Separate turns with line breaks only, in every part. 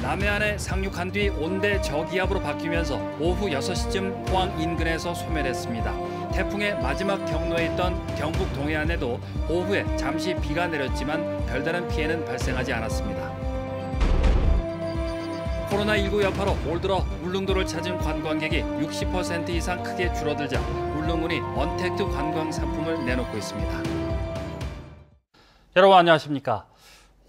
남해안에 상륙한 뒤 온대 저기압으로 바뀌면서 오후 6시쯤 포항 인근에서 소멸했습니다. 태풍의 마지막 경로에 있던 경북 동해안에도 오후에 잠시 비가 내렸지만 별다른 피해는 발생하지 않았습니다. 코로나19 여파로 올 들어 울릉도를 찾은 관광객이 60% 이상 크게 줄어들자 울릉군이 언택트 관광 상품을 내놓고 있습니다. 여러분 안녕하십니까?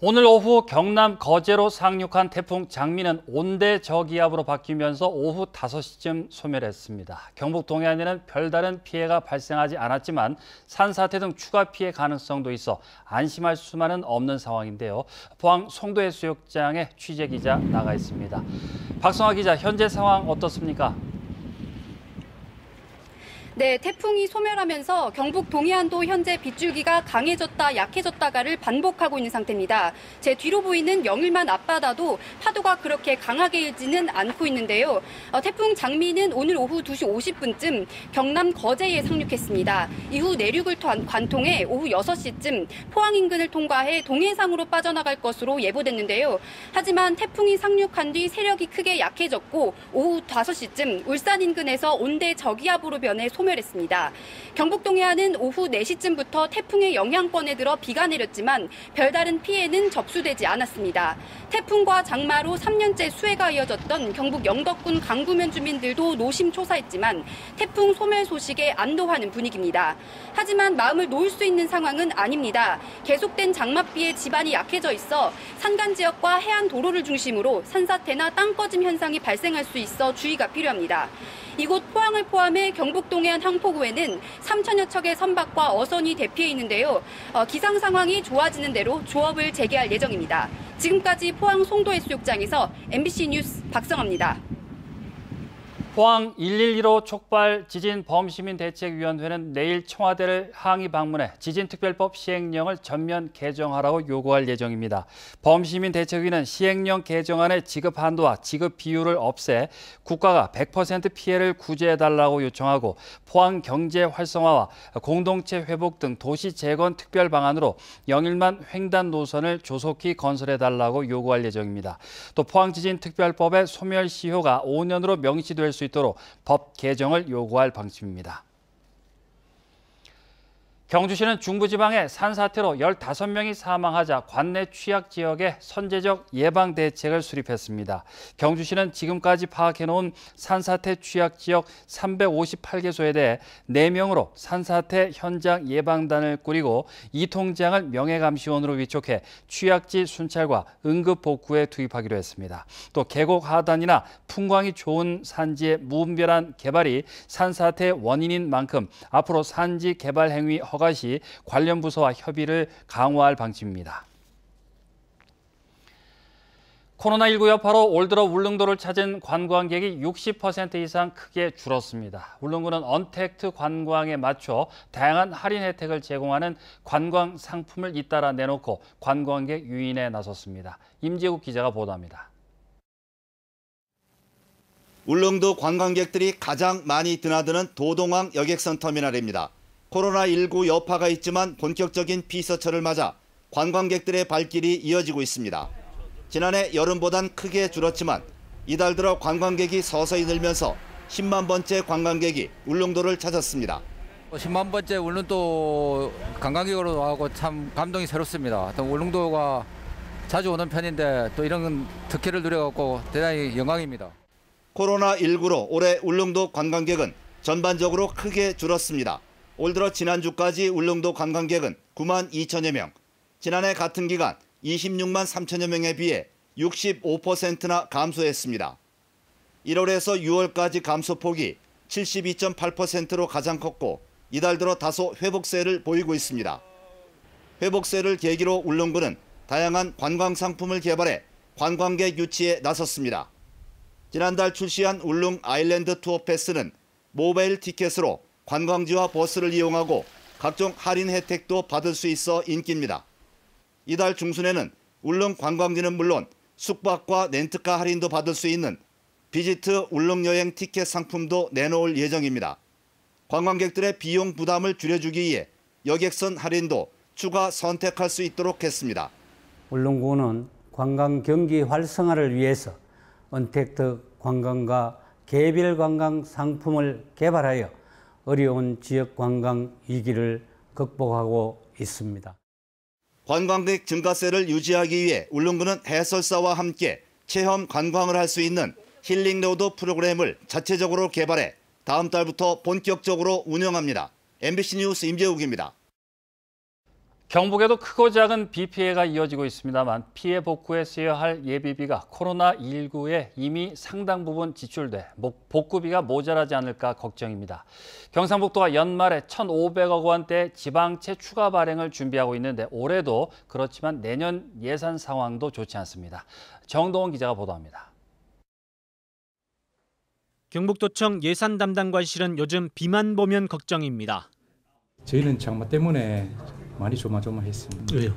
오늘 오후 경남 거제로 상륙한 태풍 장미는 온대 저기압으로 바뀌면서 오후 5시쯤 소멸했습니다. 경북 동해안에는 별다른 피해가 발생하지 않았지만 산사태 등 추가 피해 가능성도 있어 안심할 수만은 없는 상황인데요. 포항 송도해수욕장에 취재기자 나가 있습니다. 박성아 기자, 현재 상황 어떻습니까?
네, 태풍이 소멸하면서 경북 동해안도 현재 빗줄기가 강해졌다 약해졌다가를 반복하고 있는 상태입니다. 제 뒤로 보이는 영일만 앞바다도 파도가 그렇게 강하게 일지는 않고 있는데요. 태풍 장미는 오늘 오후 2시 50분쯤 경남 거제에 상륙했습니다. 이후 내륙을 관통해 오후 6시쯤 포항 인근을 통과해 동해상으로 빠져나갈 것으로 예보됐는데요. 하지만 태풍이 상륙한 뒤 세력이 크게 약해졌고 오후 5시쯤 울산 인근에서 온대 저기압으로 변해 소멸했습니다. 경북 동해안은 오후 4시쯤부터 태풍의 영향권에 들어 비가 내렸지만 별다른 피해는 접수되지 않았습니다. 태풍과 장마로 3년째 수해가 이어졌던 경북 영덕군 강구면 주민들도 노심초사했지만 태풍 소멸 소식에 안도하는 분위기입니다. 하지만 마음을 놓을 수 있는 상황은 아닙니다. 계속된 장맛비에 지반이 약해져 있어 산간 지역과 해안 도로를 중심으로 산사태나 땅꺼짐 현상이 발생할 수 있어 주의가 필요합니다. 이곳 포항을 포함해 경북 동해안 항포구에는 3천여 척의 선박과 어선이 대피해 있는데요. 기상 상황이 좋아지는 대로 조업을 재개할 예정입니다. 지금까지 포항 송도해수욕장에서 MBC 뉴스 박성아입니다.
포항 112로 촉발 지진범시민대책위원회는 내일 청와대를 항의 방문해 지진특별법 시행령을 전면 개정하라고 요구할 예정입니다. 범시민대책위는 시행령 개정안의 지급 한도와 지급 비율을 없애 국가가 100% 피해를 구제해달라고 요청하고 포항 경제 활성화와 공동체 회복 등 도시 재건 특별 방안으로 영일만 횡단 노선을 조속히 건설해달라고 요구할 예정입니다. 또 포항 지진특별법의 소멸 시효가 5년으로 명시될 수 있도록 법 개정을 요구할 방침입니다. 경주시는 중부지방의 산사태로 15명이 사망하자 관내 취약 지역에 선제적 예방 대책을 수립했습니다. 경주시는 지금까지 파악해놓은 산사태 취약 지역 358개소에 대해 4명으로 산사태 현장 예방단을 꾸리고 이통장을 명예감시원으로 위촉해 취약지 순찰과 응급복구에 투입하기로 했습니다. 또 계곡 하단이나 풍광이 좋은 산지의 무분별한 개발이 산사태 원인인 만큼 앞으로 산지 개발 행위 허가 시 관련 부서와 협의를 강화할 방침입니다. 코로나19 여파로 올 들어 울릉도를 찾은 관광객이 60% 이상 크게 줄었습니다. 울릉도는 언택트 관광에 맞춰 다양한 할인 혜택을 제공하는 관광 상품을 잇따라 내놓고 관광객 유인에 나섰습니다. 임재국 기자가 보도합니다.
울릉도 관광객들이 가장 많이 드나드는 도동항 여객선 터미널입니다. 코로나19 여파가 있지만 본격적인 피서철을 맞아 관광객들의 발길이 이어지고 있습니다. 지난해 여름보단 크게 줄었지만 이달 들어 관광객이 서서히 늘면서 10만 번째 관광객이 울릉도를 찾았습니다.
10만 번째 울릉도 관광객으로 하고 참 감동이 새롭습니다. 울릉도가 자주 오는 편인데 또 이런 특혜를 누려갖고 대단히 영광입니다.
코로나19로 올해 울릉도 관광객은 전반적으로 크게 줄었습니다. 올 들어 지난주까지 울릉도 관광객은 9만 2천여 명, 지난해 같은 기간 26만 3천여 명에 비해 65%나 감소했습니다. 1월에서 6월까지 감소폭이 72.8%로 가장 컸고 이달 들어 다소 회복세를 보이고 있습니다. 회복세를 계기로 울릉도는 다양한 관광 상품을 개발해 관광객 유치에 나섰습니다. 지난달 출시한 울릉 아일랜드 투어 패스는 모바일 티켓으로 관광지와 버스를 이용하고 각종 할인 혜택도 받을 수 있어 인기입니다. 이달 중순에는 울릉 관광지는 물론 숙박과 렌트카 할인도 받을 수 있는 비지트 울릉 여행 티켓 상품도 내놓을 예정입니다. 관광객들의 비용 부담을 줄여주기 위해 여객선 할인도 추가 선택할 수 있도록 했습니다.
울릉도는 관광 경기 활성화를 위해서 언택트 관광과 개별 관광 상품을 개발하여 어려운 지역 관광 위기를 극복하고 있습니다.
관광객 증가세를 유지하기 위해 울릉도는 해설사와 함께 체험 관광을 할 수 있는 힐링로드 프로그램을 자체적으로 개발해 다음 달부터 본격적으로 운영합니다. MBC 뉴스 임재욱입니다.
경북에도 크고 작은 비 피해가 이어지고 있습니다만 피해 복구에 쓰여야 할 예비비가 코로나19에 이미 상당 부분 지출돼 복구비가 모자라지 않을까 걱정입니다. 경상북도가 연말에 1,500억 원대 지방채 추가 발행을 준비하고 있는데 올해도 그렇지만 내년 예산 상황도 좋지 않습니다. 정동원 기자가 보도합니다.
경북도청 예산 담당관실은 요즘 비만 보면 걱정입니다.
저희는 장마 때문에 많이 조마조마했습니다.
왜요?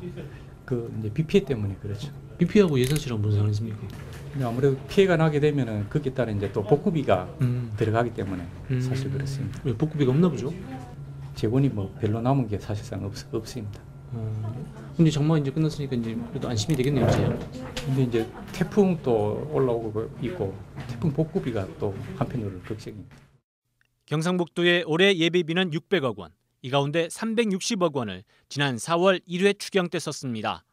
이제 비 피해 때문에 그렇죠.
비 피하고 예산치랑 무슨 상관 있습니까?
아무래도 피해가 나게 되면은 거기에 따라 이제 또 복구비가 들어가기 때문에 사실 그렇습니다.
왜 복구비가 없나 보죠?
재원이 별로 남은 게 사실상 없습니다.
근데 장마 이제 끝났으니까 이제 그래도 안심이 되겠네요, 이제.
근데 이제 태풍도 올라오고 있고 태풍 복구비가 또 한편으로 걱정입니다.
경상북도의 올해 예비비는 600억 원. 이 가운데 360억 원을 지난 4월 1회 추경 때 썼습니다.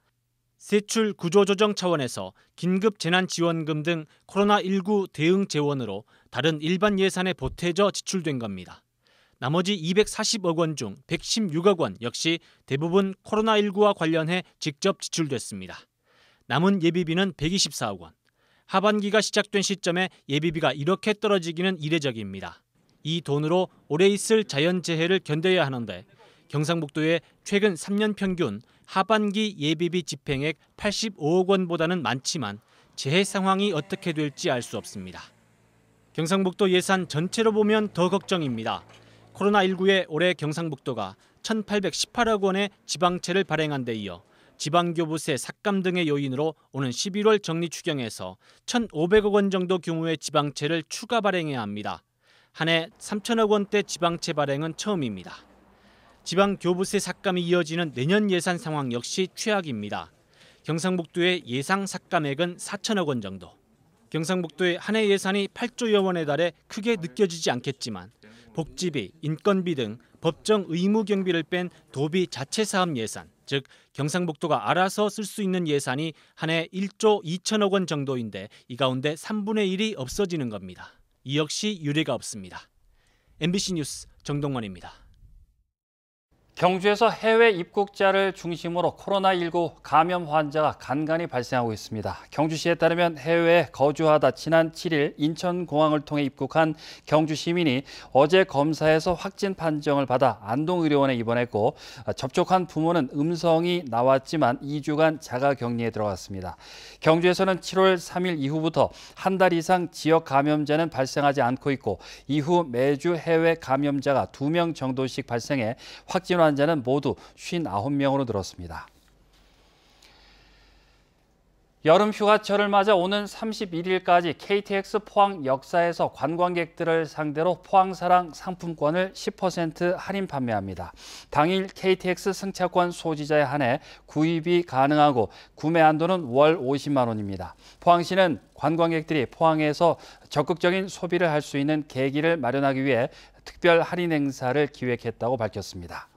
세출 구조조정 차원에서 긴급 재난지원금 등 코로나19 대응 재원으로 다른 일반 예산에 보태져 지출된 겁니다. 나머지 240억 원 중 116억 원 역시 대부분 코로나19와 관련해 직접 지출됐습니다. 남은 예비비는 124억 원. 하반기가 시작된 시점에 예비비가 이렇게 떨어지기는 이례적입니다. 이 돈으로 올해 있을 자연재해를 견뎌야 하는데 경상북도의 최근 3년 평균 하반기 예비비 집행액 85억 원보다는 많지만 재해 상황이 어떻게 될지 알 수 없습니다. 경상북도 예산 전체로 보면 더 걱정입니다. 코로나19에 올해 경상북도가 1,818억 원의 지방채를 발행한 데 이어 지방교부세 삭감 등의 요인으로 오는 11월 정리추경에서 1,500억 원 정도 규모의 지방채를 추가 발행해야 합니다. 한 해 3천억 원대 지방채 발행은 처음입니다. 지방교부세 삭감이 이어지는 내년 예산 상황 역시 최악입니다. 경상북도의 예상 삭감액은 4천억 원 정도. 경상북도의 한 해 예산이 8조여 원에 달해 크게 느껴지지 않겠지만 복지비, 인건비 등 법정 의무 경비를 뺀 도비 자체 사업 예산, 즉 경상북도가 알아서 쓸 수 있는 예산이 한 해 1조 2천억 원 정도인데 이 가운데 3분의 1이 없어지는 겁니다. 이 역시 유례가 없습니다. MBC 뉴스 정동원입니다.
경주에서 해외 입국자를 중심으로 코로나19 감염 환자가 간간히 발생하고 있습니다. 경주시에 따르면 해외에 거주하다 지난 7일 인천공항을 통해 입국한 경주 시민이 어제 검사에서 확진 판정을 받아 안동의료원에 입원했고 접촉한 부모는 음성이 나왔지만 2주간 자가격리에 들어갔습니다. 경주에서는 7월 3일 이후부터 한 달 이상 지역 감염자는 발생하지 않고 있고 이후 매주 해외 감염자가 2명 정도씩 발생해 확진 환자는 모두 59명으로 늘었습니다. 여름 휴가철을 맞아 오는 31일까지 KTX 포항 역사에서 관광객들을 상대로 포항사랑 상품권을 10% 할인 판매합니다. 당일 KTX 승차권 소지자에 한해 구입이 가능하고 구매 한도는 월 50만 원입니다. 포항시는 관광객들이 포항에서 적극적인 소비를 할 수 있는 계기를 마련하기 위해 특별 할인 행사를 기획했다고 밝혔습니다.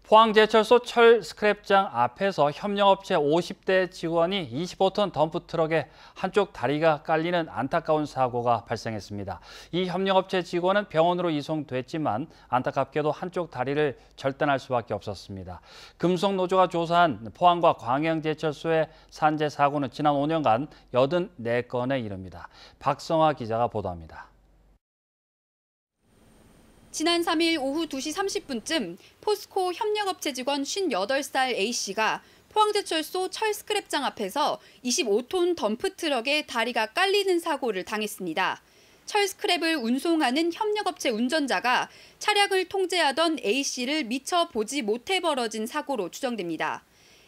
포항제철소 철 스크랩장 앞에서 협력업체 50대 직원이 25톤 덤프트럭에 한쪽 다리가 깔리는 안타까운 사고가 발생했습니다. 이 협력업체 직원은 병원으로 이송됐지만 안타깝게도 한쪽 다리를 절단할 수밖에 없었습니다. 금속노조가 조사한 포항과 광양제철소의 산재 사고는 지난 5년간 84건에 이릅니다. 박성화 기자가 보도합니다.
지난 3일 오후 2시 30분쯤 포스코 협력업체 직원 58살 A씨가 포항제철소 철 스크랩장 앞에서 25톤 덤프트럭에 다리가 깔리는 사고를 당했습니다. 철 스크랩을 운송하는 협력업체 운전자가 차량을 통제하던 A씨를 미처 보지 못해 벌어진 사고로 추정됩니다.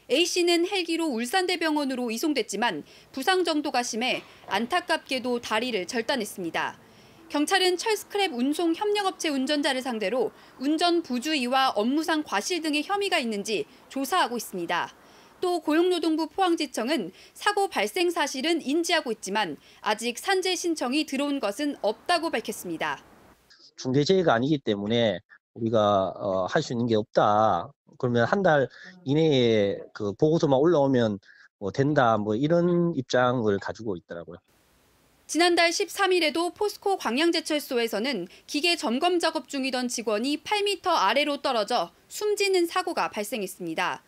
A씨는 헬기로 울산대병원으로 이송됐지만 부상 정도가 심해 안타깝게도 다리를 절단했습니다. 경찰은 철 스크랩 운송 협력업체 운전자를 상대로 운전 부주의와 업무상 과실 등의 혐의가 있는지 조사하고 있습니다. 또 고용노동부 포항지청은 사고 발생 사실은 인지하고 있지만 아직 산재 신청이 들어온 것은 없다고 밝혔습니다.
중대재해가 아니기 때문에 우리가 할 수 있는 게 없다. 그러면 한 달 이내에 그 보고서만 올라오면 된다. 이런 입장을 가지고 있더라고요.
지난달 13일에도 포스코 광양제철소에서는 기계 점검 작업 중이던 직원이 8m 아래로 떨어져 숨지는 사고가 발생했습니다.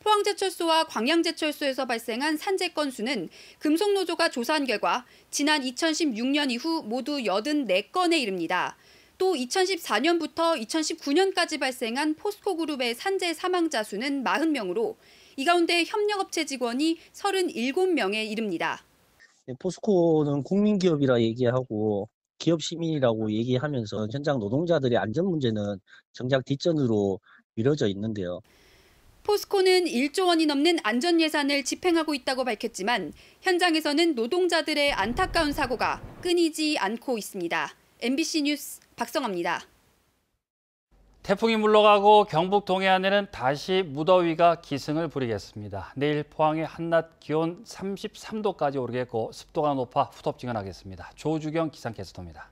포항제철소와 광양제철소에서 발생한 산재 건수는 금속노조가 조사한 결과 지난 2016년 이후 모두 84건에 이릅니다. 또 2014년부터 2019년까지 발생한 포스코그룹의 산재 사망자 수는 40명으로 이 가운데 협력업체 직원이 37명에 이릅니다.
포스코는 국민기업이라 얘기하고 기업 시민이라고 얘기하면서 현장 노동자들의 안전 문제는 정작 뒷전으로 미뤄져 있는데요.
포스코는 1조 원이 넘는 안전 예산을 집행하고 있다고 밝혔지만 현장에서는 노동자들의 안타까운 사고가 끊이지 않고 있습니다. MBC 뉴스 박성아입니다.
태풍이 물러가고 경북 동해안에는 다시 무더위가 기승을 부리겠습니다. 내일 포항의 한낮 기온 33도까지 오르겠고 습도가 높아 후덥지근하겠습니다. 조주경 기상캐스터입니다.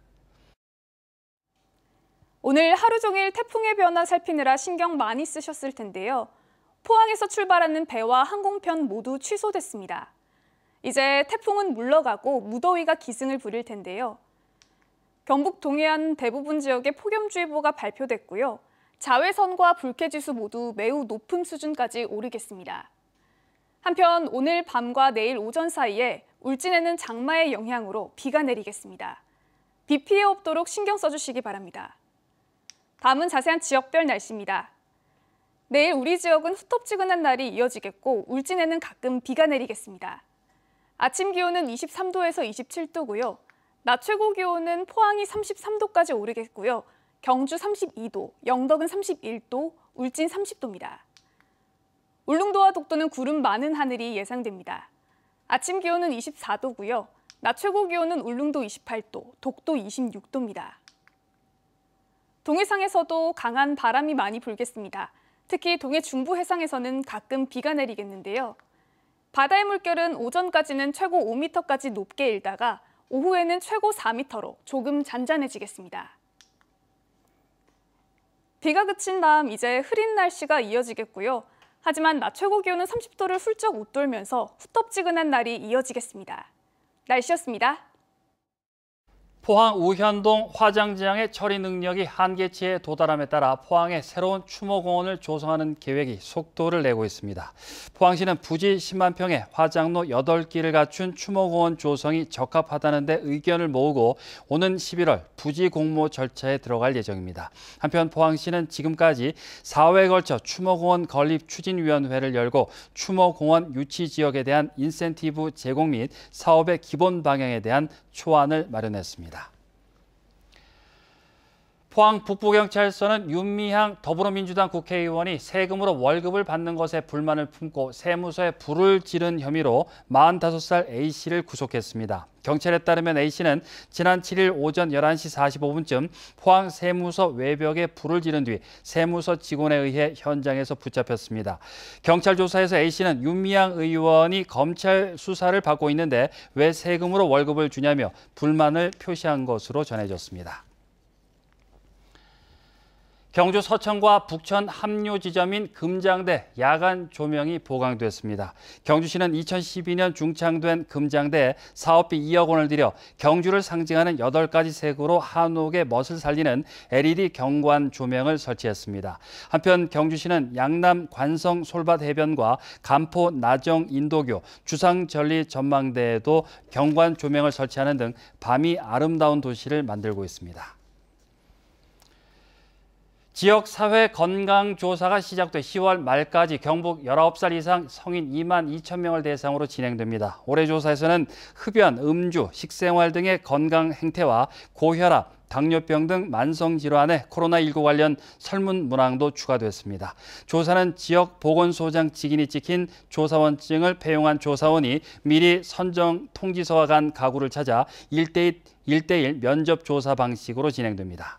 오늘 하루 종일 태풍의 변화 살피느라 신경 많이 쓰셨을 텐데요. 포항에서 출발하는 배와 항공편 모두 취소됐습니다. 이제 태풍은 물러가고 무더위가 기승을 부릴 텐데요. 경북 동해안 대부분 지역에 폭염주의보가 발표됐고요. 자외선과 불쾌지수 모두 매우 높은 수준까지 오르겠습니다. 한편 오늘 밤과 내일 오전 사이에 울진에는 장마의 영향으로 비가 내리겠습니다. 비 피해 없도록 신경 써주시기 바랍니다. 다음은 자세한 지역별 날씨입니다. 내일 우리 지역은 후텁지근한 날이 이어지겠고 울진에는 가끔 비가 내리겠습니다. 아침 기온은 23도에서 27도고요. 낮 최고 기온은 포항이 33도까지 오르겠고요. 경주 32도, 영덕은 31도, 울진 30도입니다. 울릉도와 독도는 구름 많은 하늘이 예상됩니다. 아침 기온은 24도고요. 낮 최고 기온은 울릉도 28도, 독도 26도입니다. 동해상에서도 강한 바람이 많이 불겠습니다. 특히 동해 중부 해상에서는 가끔 비가 내리겠는데요. 바다의 물결은 오전까지는 최고 5m까지 높게 일다가 오후에는 최고 4m로 조금 잔잔해지겠습니다. 비가 그친 다음 이제 흐린 날씨가 이어지겠고요. 하지만 낮 최고 기온은 30도를 훌쩍 웃돌면서 후텁지근한 날이 이어지겠습니다. 날씨였습니다.
포항 우현동 화장지향의 처리 능력이 한계치에 도달함에 따라 포항에 새로운 추모공원을 조성하는 계획이 속도를 내고 있습니다. 포항시는 부지 10만 평에 화장로 8기를 갖춘 추모공원 조성이 적합하다는 데 의견을 모으고 오는 11월 부지 공모 절차에 들어갈 예정입니다. 한편 포항시는 지금까지 4회에 걸쳐 추모공원 건립 추진위원회를 열고 추모공원 유치 지역에 대한 인센티브 제공 및 사업의 기본 방향에 대한 초안을 마련했습니다. 포항 북부경찰서는 윤미향 더불어민주당 국회의원이 세금으로 월급을 받는 것에 불만을 품고 세무서에 불을 지른 혐의로 45살 A씨를 구속했습니다. 경찰에 따르면 A씨는 지난 7일 오전 11시 45분쯤 포항 세무서 외벽에 불을 지른 뒤 세무서 직원에 의해 현장에서 붙잡혔습니다. 경찰 조사에서 A씨는 윤미향 의원이 검찰 수사를 받고 있는데 왜 세금으로 월급을 주냐며 불만을 표시한 것으로 전해졌습니다. 경주 서천과 북천 합류 지점인 금장대 야간 조명이 보강됐습니다. 경주시는 2012년 중창된 금장대에 사업비 2억 원을 들여 경주를 상징하는 8가지 색으로 한옥의 멋을 살리는 LED 경관 조명을 설치했습니다. 한편 경주시는 양남 관성 솔밭 해변과 간포 나정 인도교 주상절리 전망대에도 경관 조명을 설치하는 등 밤이 아름다운 도시를 만들고 있습니다. 지역사회 건강조사가 시작돼 10월 말까지 경북 19살 이상 성인 2만 2천 명을 대상으로 진행됩니다. 올해 조사에서는 흡연, 음주, 식생활 등의 건강 행태와 고혈압, 당뇨병 등 만성질환에 코로나19 관련 설문 문항도 추가됐습니다. 조사는 지역 보건소장 직인이 찍힌 조사원증을 폐용한 조사원이 미리 선정 통지서와 간 가구를 찾아 1대1 면접 조사 방식으로 진행됩니다.